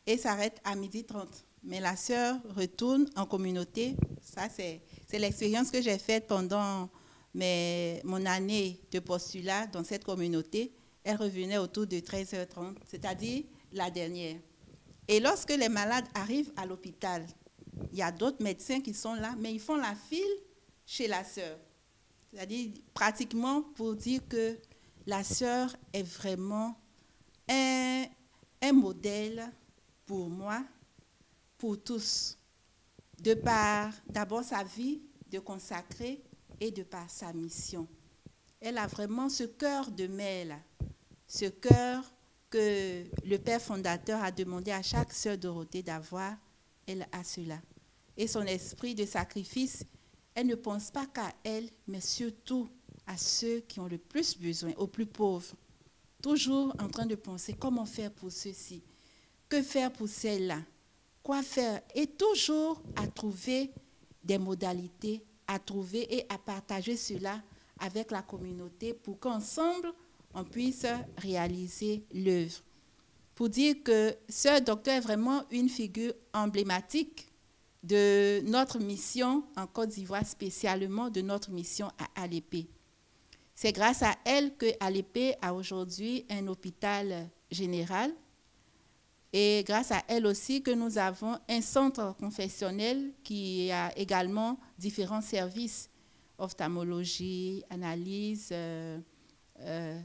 et s'arrête à 12h30. Mais la sœur retourne en communauté. Ça, c'est l'expérience que j'ai faite pendant mon année de postulat dans cette communauté. Elle revenait autour de 13h30, c'est-à-dire la dernière. Et lorsque les malades arrivent à l'hôpital, il y a d'autres médecins qui sont là, mais ils font la file chez la sœur. C'est-à-dire pratiquement pour dire que la sœur est vraiment un modèle pour moi, pour tous, de par d'abord sa vie de consacrer et de par sa mission. Elle a vraiment ce cœur de mère là, ce cœur que le Père fondateur a demandé à chaque sœur Dorothée d'avoir, elle a cela. Et son esprit de sacrifice, elle ne pense pas qu'à elle, mais surtout à ceux qui ont le plus besoin, aux plus pauvres. Toujours en train de penser comment faire pour ceux-ci, que faire pour celle-là, quoi faire, et toujours à trouver des modalités, à trouver et à partager cela avec la communauté pour qu'ensemble, on puisse réaliser l'œuvre. Pour dire que Sœur Docteur est vraiment une figure emblématique de notre mission en Côte d'Ivoire, spécialement de notre mission à Alépé. C'est grâce à elle que Alépé a aujourd'hui un hôpital général Et grâce à elle aussi que nous avons un centre confessionnel qui a également différents services, ophtalmologie, analyse,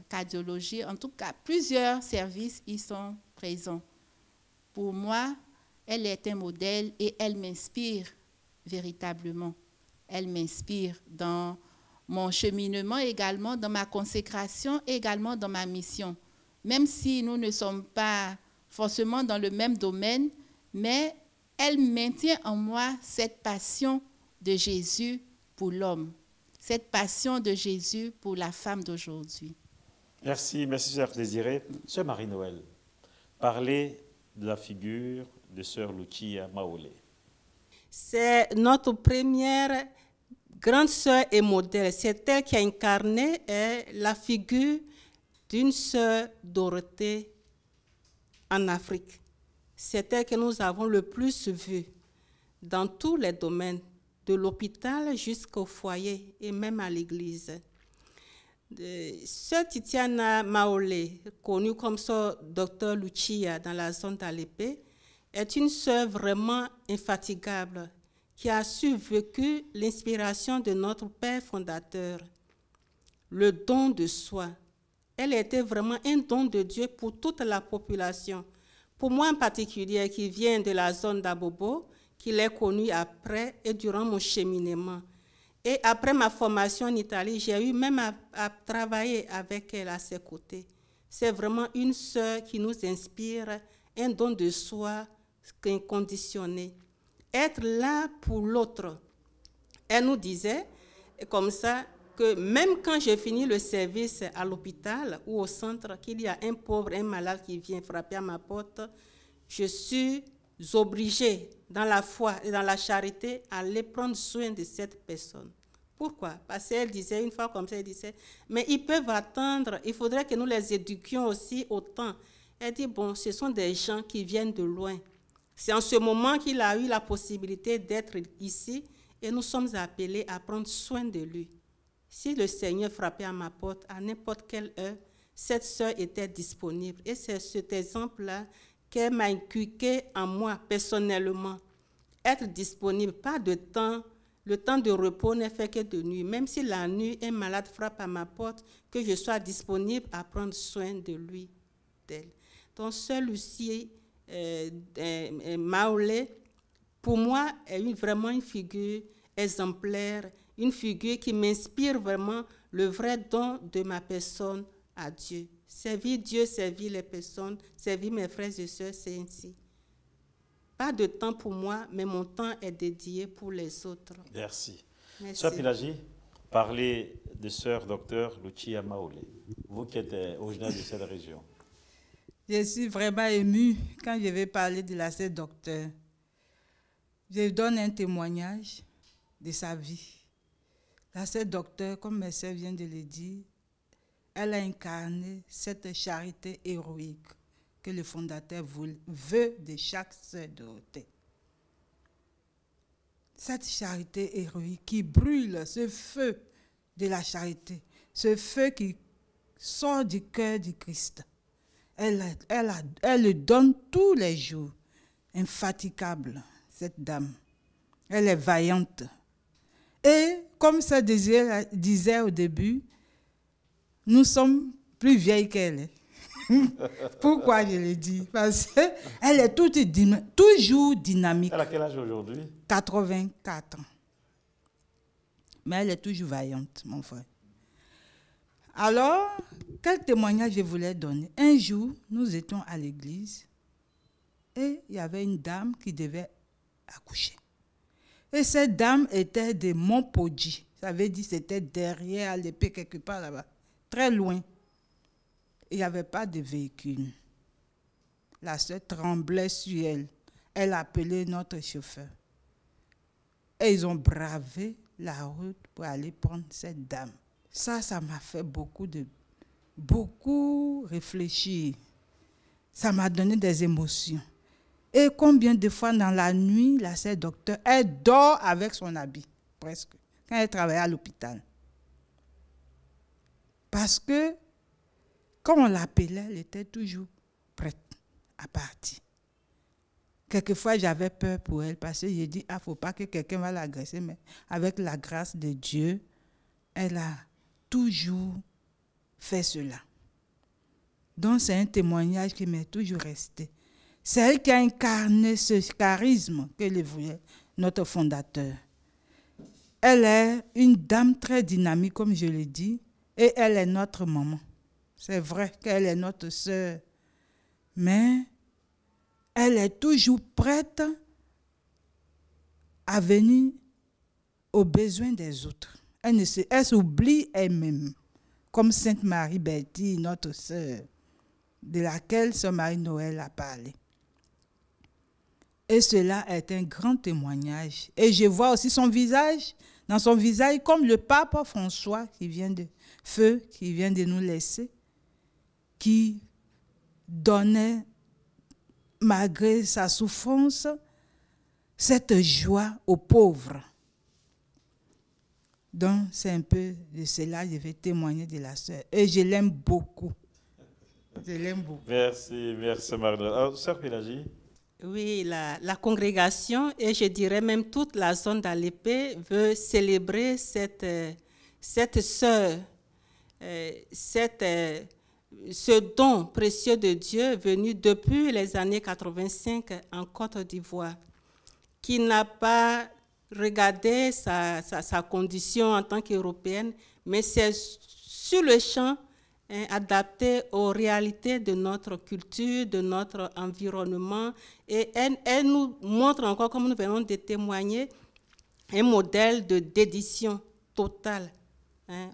cardiologie, en tout cas plusieurs services y sont présents. Pour moi, elle est un modèle et elle m'inspire véritablement. Elle m'inspire dans mon cheminement également, dans ma consécration et également dans ma mission. Même si nous ne sommes pas forcément dans le même domaine, mais elle maintient en moi cette passion de Jésus pour l'homme, cette passion de Jésus pour la femme d'aujourd'hui. Merci, Sœur Désirée. Sœur Marie-Noël, parlez de la figure de Sœur Lucia Maolé. C'est notre première grande sœur et modèle. C'est elle qui a incarné la figure d'une sœur Dorothée en Afrique. C'est elle que nous avons le plus vue dans tous les domaines, de l'hôpital jusqu'au foyer et même à l'église. Sœur Titiana Maolé, connue comme sœur Dr Lucia dans la zone d'Alépé, est une sœur vraiment infatigable qui a su vécu l'inspiration de notre Père fondateur, le don de soi. Elle était vraiment un don de Dieu pour toute la population. Pour moi en particulier, qui vient de la zone d'Abobo, qui l'ai connue après et durant mon cheminement. Et après ma formation en Italie, j'ai eu même à travailler avec elle à ses côtés. C'est vraiment une sœur qui nous inspire un don de soi inconditionné. Être là pour l'autre. Elle nous disait, comme ça, que même quand j'ai fini le service à l'hôpital ou au centre, qu'il y a un pauvre, un malade qui vient frapper à ma porte, je suis obligée, dans la foi et dans la charité, à aller prendre soin de cette personne. Pourquoi? Parce qu'elle disait, une fois comme ça, elle disait, mais ils peuvent attendre, il faudrait que nous les éduquions aussi autant. Elle dit, bon, ce sont des gens qui viennent de loin. C'est en ce moment qu'il a eu la possibilité d'être ici et nous sommes appelés à prendre soin de lui. Si le Seigneur frappait à ma porte à n'importe quelle heure, cette sœur était disponible. Et c'est cet exemple-là qu'elle m'a inculqué en moi personnellement. Être disponible, pas de temps. Le temps de repos n'est fait que de nuit. Même si la nuit, un malade frappe à ma porte, que je sois disponible à prendre soin de lui, d'elle. Donc, sœur Lucie Maolé, pour moi, est vraiment une figure exemplaire, une figure qui m'inspire vraiment le vrai don de ma personne à Dieu. Servir Dieu, servir les personnes, servir mes frères et sœurs, c'est ainsi. Pas de temps pour moi, mais mon temps est dédié pour les autres. Merci. Merci. Sœur Pélagie, parlez de Sœur Docteur Lucia Maolé, vous qui êtes originaire de cette région. Je suis vraiment émue quand je vais parler de la sœur Docteur. Je donne un témoignage de sa vie. La sœur Docteur, comme mes sœurs viennent de le dire, elle a incarné cette charité héroïque que le fondateur veut de chaque sœur Dorothée. Cette charité héroïque qui brûle, ce feu de la charité, ce feu qui sort du cœur du Christ. Elle le donne tous les jours, infatigable, cette dame. Elle est vaillante. Et comme ça disait au début, nous sommes plus vieilles qu'elle. Pourquoi je le dis? Parce qu'elle est toujours dynamique. Elle a quel âge aujourd'hui? 84 ans. Mais elle est toujours vaillante, mon frère. Alors, quel témoignage je voulais donner? Un jour, nous étions à l'église et il y avait une dame qui devait accoucher. Et cette dame était de Montpodji. Ça veut dire que c'était derrière l'épée, quelque part là-bas, très loin. Il n'y avait pas de véhicule. La sœur tremblait sur elle. Elle appelait notre chauffeur. Et ils ont bravé la route pour aller prendre cette dame. Ça m'a fait beaucoup réfléchir. Ça m'a donné des émotions. Et combien de fois dans la nuit, la sœur Docteur, elle dort avec son habit, presque, quand elle travaillait à l'hôpital. Parce que, quand on l'appelait, elle était toujours prête à partir. quelquefois j'avais peur pour elle parce que j'ai dit, il ne faut pas que quelqu'un va l'agresser, mais avec la grâce de Dieu, elle a toujours fait cela. Donc c'est un témoignage qui m'est toujours resté. C'est elle qui a incarné ce charisme que le voulait notre fondateur. Elle est une dame très dynamique, comme je l'ai dit, et elle est notre maman. C'est vrai qu'elle est notre sœur, mais elle est toujours prête à venir aux besoins des autres. Elle s'oublie elle-même, comme Sainte Marie Bertille, notre sœur, de laquelle Sœur Marie-Noël a parlé. Et cela est un grand témoignage. Et je vois aussi son visage, dans son visage, comme le pape François qui vient de nous laisser, qui donnait, malgré sa souffrance, cette joie aux pauvres. Donc, c'est un peu de cela que je vais témoigner de la sœur. Et je l'aime beaucoup. Je l'aime beaucoup. Merci Marie-Noël. Alors, Sœur Pélagie. Oui, la congrégation, et je dirais même toute la zone d'Alépé, veut célébrer cette sœur, ce don précieux de Dieu venu depuis les années 85 en Côte d'Ivoire, qui n'a pas regardé sa condition en tant qu'Européenne, mais c'est sur le champ adapté aux réalités de notre culture, de notre environnement. Et elle nous montre encore, comme nous venons de témoigner, un modèle de dédition totale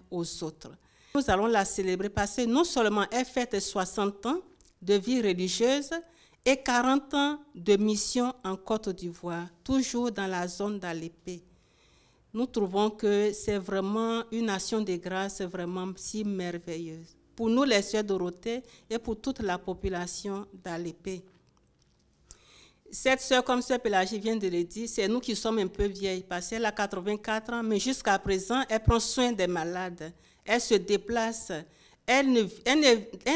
aux autres. Nous allons la célébrer parce que non seulement elle fête 60 ans de vie religieuse et 40 ans de mission en Côte d'Ivoire, toujours dans la zone d'Alépé. Nous trouvons que c'est vraiment une action de grâce vraiment si merveilleuse pour nous, les sœurs Dorothée, et pour toute la population d'Alépé. Cette sœur, comme sœur Pélagie vient de le dire, c'est nous qui sommes un peu vieilles, parce qu'elle a 84 ans, mais jusqu'à présent, elle prend soin des malades. Elle se déplace. Elle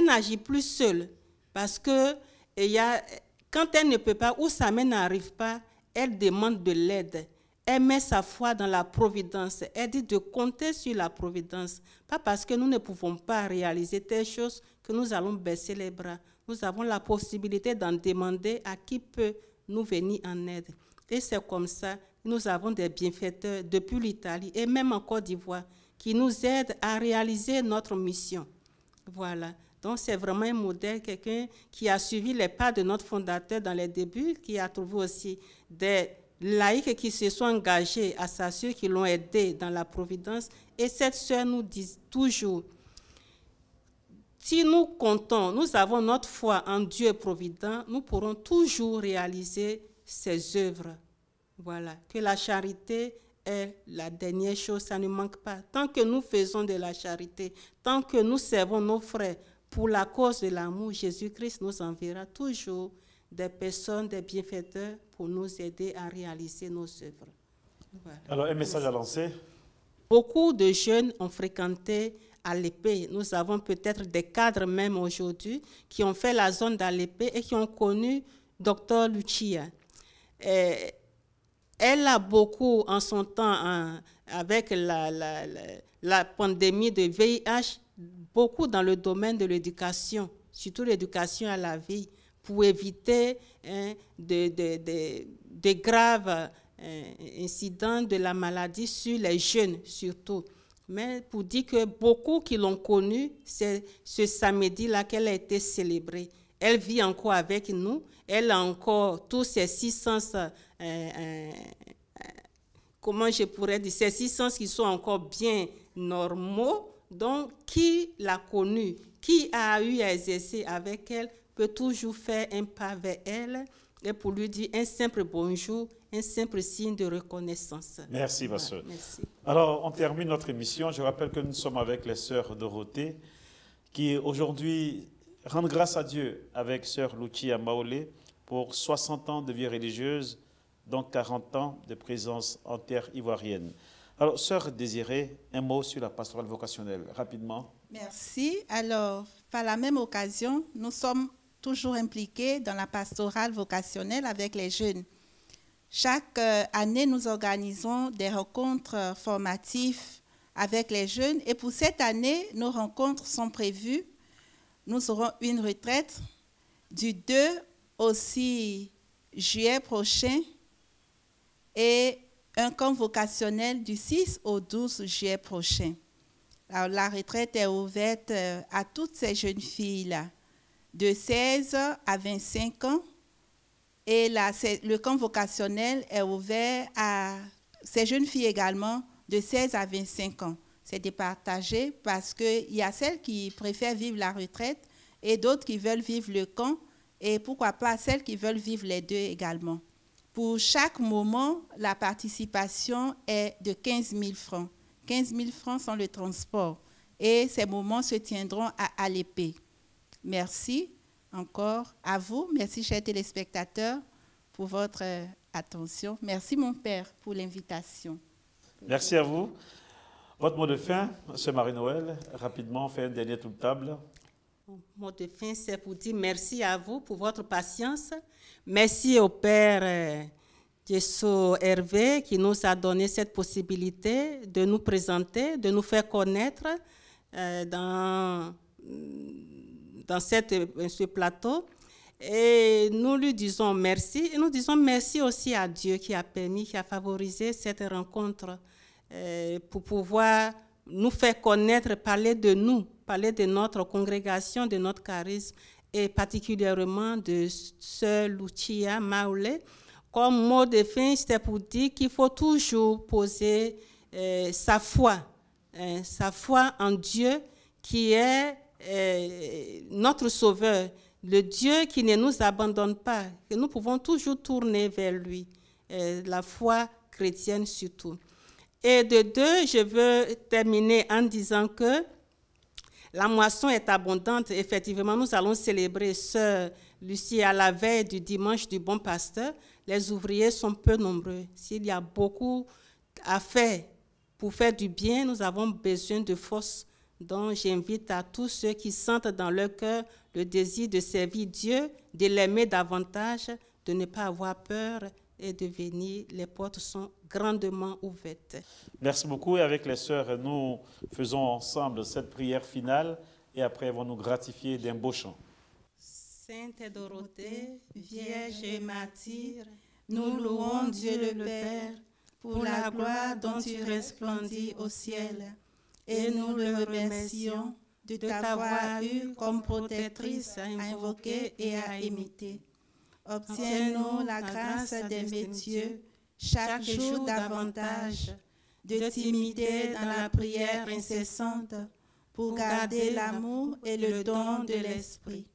n'agit plus seule, parce que quand elle ne peut pas, ou sa main n'arrive pas, elle demande de l'aide. Elle met sa foi dans la providence. Elle dit de compter sur la providence. Pas parce que nous ne pouvons pas réaliser telle chose que nous allons baisser les bras. Nous avons la possibilité d'en demander à qui peut nous venir en aide. Et c'est comme ça que nous avons des bienfaiteurs depuis l'Italie et même en Côte d'Ivoire qui nous aident à réaliser notre mission. Voilà. Donc c'est vraiment un modèle, quelqu'un qui a suivi les pas de notre fondateur dans les débuts, qui a trouvé aussi des laïcs qui se sont engagés à s'assurer qu'ils l'ont aidé dans la providence. Et cette sœur nous dit toujours, si nous comptons, nous avons notre foi en Dieu provident, nous pourrons toujours réaliser ses œuvres. Voilà, que la charité est la dernière chose, ça ne manque pas. Tant que nous faisons de la charité, tant que nous servons nos frères pour la cause de l'amour, Jésus-Christ nous enverra toujours des personnes, des bienfaiteurs pour nous aider à réaliser nos œuvres. Voilà. Alors, un message à lancer? Beaucoup de jeunes ont fréquenté Alépé. Nous avons peut-être des cadres même aujourd'hui qui ont fait la zone d'Alépé et qui ont connu Dr Lucia. Elle a beaucoup en son temps, avec la pandémie de VIH, beaucoup dans le domaine de l'éducation, surtout l'éducation à la vie, pour éviter de graves incidents de la maladie sur les jeunes surtout. Mais pour dire que beaucoup qui l'ont connue, c'est ce samedi-là qu'elle a été célébrée. Elle vit encore avec nous, elle a encore tous ses 6 sens, comment je pourrais dire, ces 6 sens qui sont encore bien normaux. Donc, qui l'a connue, qui a eu à exercer avec elle, peut toujours faire un pas vers elle et pour lui dire un simple bonjour, un simple signe de reconnaissance. Merci, ma soeur. Merci. Alors, on termine notre émission. Je rappelle que nous sommes avec les sœurs Dorothée qui aujourd'hui rendent grâce à Dieu avec sœur Lucia Maolé pour 60 ans de vie religieuse, donc 40 ans de présence en terre ivoirienne. Alors, sœur Désirée, un mot sur la pastorale vocationnelle, rapidement. Merci. Alors, par la même occasion, nous sommes toujours impliqués dans la pastorale vocationnelle avec les jeunes. Chaque année, nous organisons des rencontres formatives avec les jeunes. Et pour cette année, nos rencontres sont prévues. Nous aurons une retraite du 2 au 6 juillet prochain et un camp vocationnel du 6 au 12 juillet prochain. Alors, la retraite est ouverte à toutes ces jeunes filles-là, de 16 à 25 ans. Et là, le camp vocationnel est ouvert à ces jeunes filles également, de 16 à 25 ans. C'est départagé parce qu'il y a celles qui préfèrent vivre la retraite et d'autres qui veulent vivre le camp et pourquoi pas celles qui veulent vivre les deux également. Pour chaque moment, la participation est de 15 000 francs. 15 000 francs sont le transport et ces moments se tiendront à Alépé. Merci encore à vous. Merci, chers téléspectateurs, pour votre attention. Merci, mon père, pour l'invitation. Merci à vous. Votre mot de fin, M. Marie-Noël, rapidement, fait un dernier tour de table. Mon mot de fin, c'est pour dire merci à vous pour votre patience. Merci au Père Jesso Hervé qui nous a donné cette possibilité de nous présenter, de nous faire connaître dans ce plateau. Et nous lui disons merci. Et nous disons merci aussi à Dieu qui a permis, qui a favorisé cette rencontre pour pouvoir nous faire connaître, parler de nous, parler de notre congrégation, de notre charisme et particulièrement de Sœur Lucia Maule. Comme mot de fin, c'était pour dire qu'il faut toujours poser sa foi en Dieu qui est notre Sauveur, le Dieu qui ne nous abandonne pas, que nous pouvons toujours tourner vers lui, la foi chrétienne surtout. Et de deux, je veux terminer en disant que la moisson est abondante. Effectivement, nous allons célébrer Sœur Lucie à la veille du dimanche du Bon Pasteur. Les ouvriers sont peu nombreux. S'il y a beaucoup à faire pour faire du bien, nous avons besoin de force. Donc, j'invite à tous ceux qui sentent dans leur cœur le désir de servir Dieu, de l'aimer davantage, de ne pas avoir peur et de venir. Les portes sont grandement ouvertes. Merci beaucoup. Et avec les sœurs, nous faisons ensemble cette prière finale et après, elles vont nous gratifier d'un beau chant. Sainte Dorothée, Vierge et martyre, nous louons Dieu le Père pour la gloire dont tu resplendis au ciel. Et nous le remercions de t'avoir eu comme protectrice à invoquer et à imiter. Obtiens-nous la grâce d'aimer Dieu chaque jour davantage, de t'imiter dans la prière incessante pour garder l'amour et le don de l'Esprit.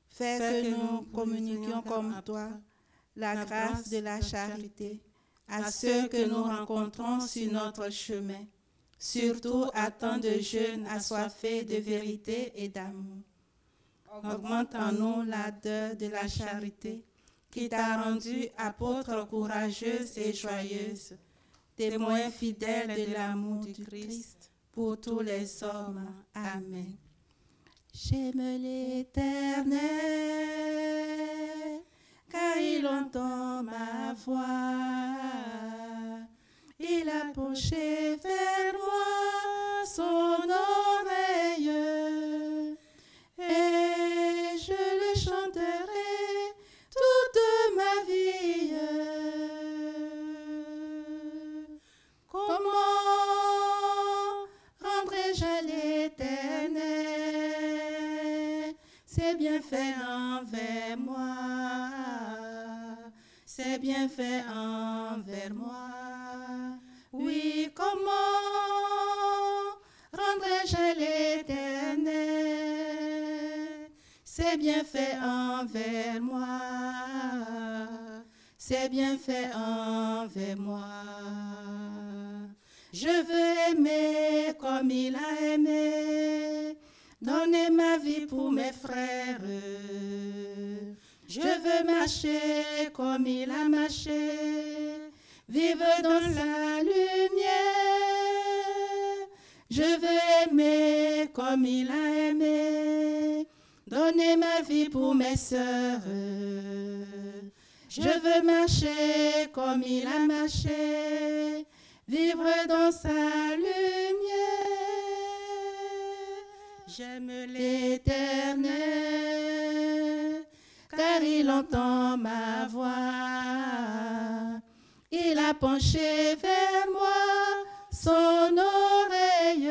Fais que nous communiquions comme toi la grâce de la charité à ceux que nous rencontrons sur notre chemin, surtout à tant de jeunes assoiffés de vérité et d'amour. Augmente en nous l'ardeur de la charité qui t'a rendu apôtre courageuse et joyeuse, témoin fidèle de l'amour du Christ pour tous les hommes. Amen. J'aime l'Éternel, car il entend ma voix. Il a penché vers moi son oreille, et je le chanterai toute ma vie. Comment rendrai-je à l'Éternel ses bienfaits envers moi, ses bienfaits envers moi? Oui, comment rendrai-je à l'Éternel ses bienfaits envers moi, ses bienfaits envers moi? Je veux aimer comme il a aimé, donner ma vie pour mes frères. Je veux marcher comme il a marché, vivre dans la lumière. Je veux aimer comme il a aimé, donner donner ma vie pour mes sœurs. Je veux marcher comme il a marché, vivre dans sa lumière. J'aime l'Éternel, car il entend ma voix. Il a penché vers moi son oreille,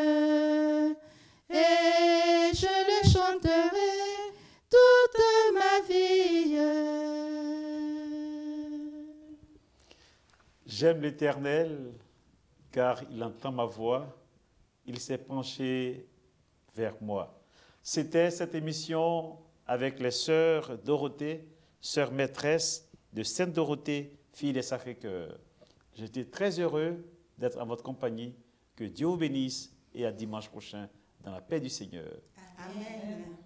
et je le chanterai toute ma vie. J'aime l'Éternel, car il entend ma voix, il s'est penché vers moi. C'était cette émission avec les sœurs Dorothée, sœurs maîtresses de Sainte-Dorothée, fille des Sacré-Cœur. J'étais très heureux d'être en votre compagnie. Que Dieu vous bénisse et à dimanche prochain dans la paix du Seigneur. Amen.